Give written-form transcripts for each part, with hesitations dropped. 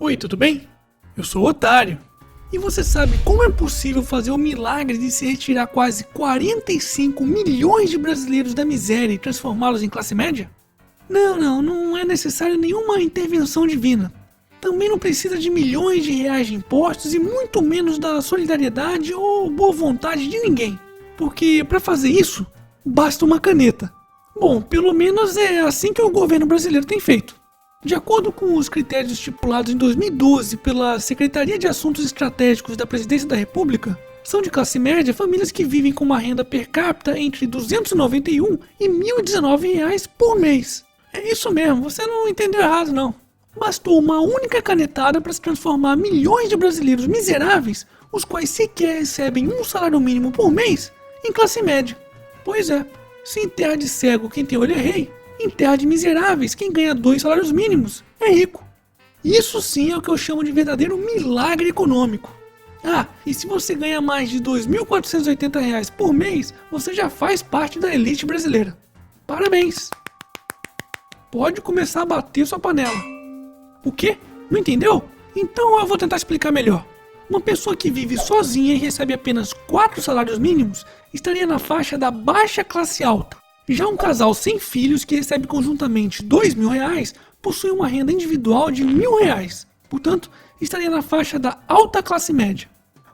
Oi, tudo bem? Eu sou o Otário. E você sabe como é possível fazer o milagre de se retirar quase 45 milhões de brasileiros da miséria e transformá-los em classe média? Não é necessário nenhuma intervenção divina. Também não precisa de milhões de reais de impostos e muito menos da solidariedade ou boa vontade de ninguém. Porque para fazer isso, basta uma caneta. Bom, pelo menos é assim que o governo brasileiro tem feito. De acordo com os critérios estipulados em 2012 pela Secretaria de Assuntos Estratégicos da Presidência da República, são de classe média famílias que vivem com uma renda per capita entre R$ 291 e R$ 1.019 por mês. É isso mesmo, você não entendeu errado não. Bastou uma única canetada para se transformar milhões de brasileiros miseráveis, os quais sequer recebem um salário mínimo por mês, em classe média. Pois é, se em terra de cego quem tem olho é rei, em terra de miseráveis, quem ganha 2 salários mínimos é rico. Isso sim é o que eu chamo de verdadeiro milagre econômico. Ah, e se você ganha mais de R$ 2.480 por mês, você já faz parte da elite brasileira. Parabéns! Pode começar a bater sua panela. O quê? Não entendeu? Então eu vou tentar explicar melhor. Uma pessoa que vive sozinha e recebe apenas 4 salários mínimos estaria na faixa da baixa classe alta. Já um casal sem filhos que recebe conjuntamente R$ 2.000 possui uma renda individual de R$ 1.000, portanto, estaria na faixa da alta classe média.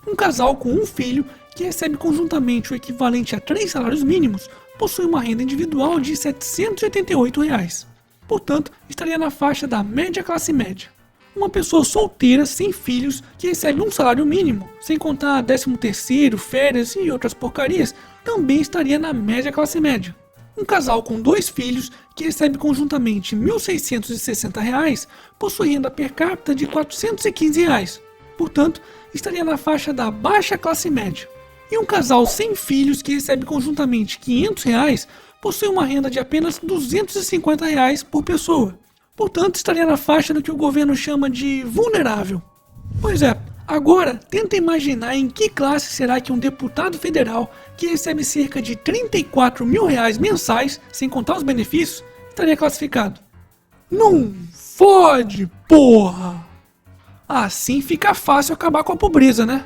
Um casal com um filho que recebe conjuntamente o equivalente a 3 salários mínimos possui uma renda individual de R$ 788, portanto, estaria na faixa da média classe média. Uma pessoa solteira sem filhos que recebe um salário mínimo, sem contar 13º, férias e outras porcarias, também estaria na média classe média. Um casal com 2 filhos, que recebe conjuntamente R$ 1.660, possui renda per capita de R$ 415, portanto, estaria na faixa da baixa classe média. E um casal sem filhos, que recebe conjuntamente R$ 500, possui uma renda de apenas R$ 250 por pessoa, portanto, estaria na faixa do que o governo chama de vulnerável. Pois é. Agora, tenta imaginar em que classe será que um deputado federal que recebe cerca de R$ 34 mil mensais, sem contar os benefícios, estaria classificado. Não fode, porra! Assim fica fácil acabar com a pobreza, né?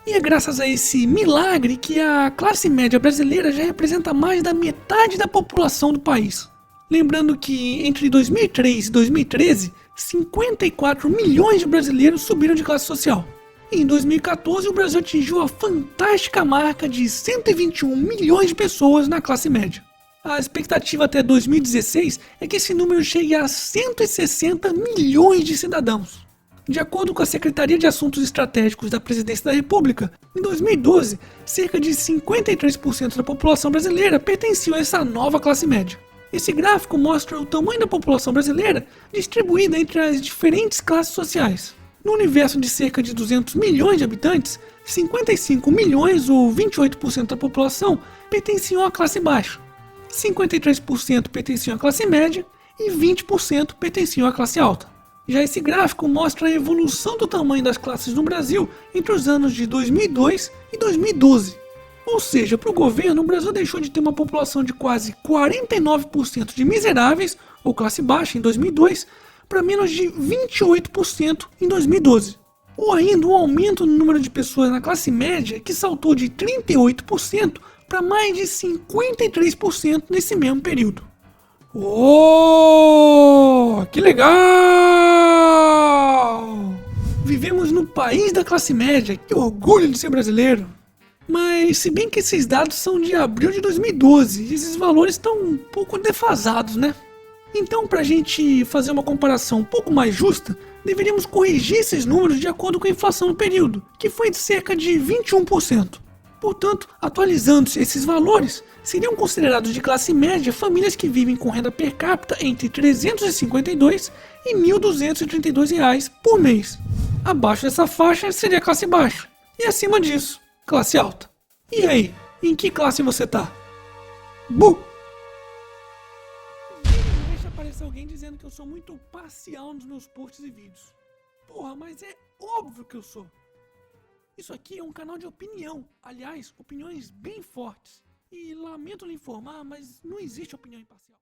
E é graças a esse milagre que a classe média brasileira já representa mais da metade da população do país. Lembrando que entre 2003 e 2013, 54 milhões de brasileiros subiram de classe social. Em 2014, o Brasil atingiu a fantástica marca de 121 milhões de pessoas na classe média. A expectativa até 2016 é que esse número chegue a 160 milhões de cidadãos. De acordo com a Secretaria de Assuntos Estratégicos da Presidência da República, em 2012, cerca de 53% da população brasileira pertenciam a essa nova classe média. Esse gráfico mostra o tamanho da população brasileira distribuída entre as diferentes classes sociais. No universo de cerca de 200 milhões de habitantes, 55 milhões ou 28% da população pertenciam à classe baixa, 53% pertenciam à classe média e 20% pertenciam à classe alta. Já esse gráfico mostra a evolução do tamanho das classes no Brasil entre os anos de 2002 e 2012. Ou seja, para o governo, o Brasil deixou de ter uma população de quase 49% de miseráveis ou classe baixa em 2002 para menos de 28% em 2012. Ou ainda um aumento no número de pessoas na classe média que saltou de 38% para mais de 53% nesse mesmo período. Oh, que legal! Vivemos no país da classe média, que orgulho de ser brasileiro! Mas se bem que esses dados são de abril de 2012, esses valores estão um pouco defasados, né? Então, para a gente fazer uma comparação um pouco mais justa, deveríamos corrigir esses números de acordo com a inflação no período, que foi de cerca de 21%. Portanto, atualizando-se esses valores, seriam considerados de classe média famílias que vivem com renda per capita entre R$ 352 e R$ 1.232 por mês. Abaixo dessa faixa seria classe baixa, e acima disso, classe alta. E aí, em que classe você tá? Bu! Aparece alguém dizendo que eu sou muito parcial nos meus posts e vídeos. Porra, mas é óbvio que eu sou. Isso aqui é um canal de opinião. Aliás, opiniões bem fortes. E lamento lhe informar, mas não existe opinião imparcial.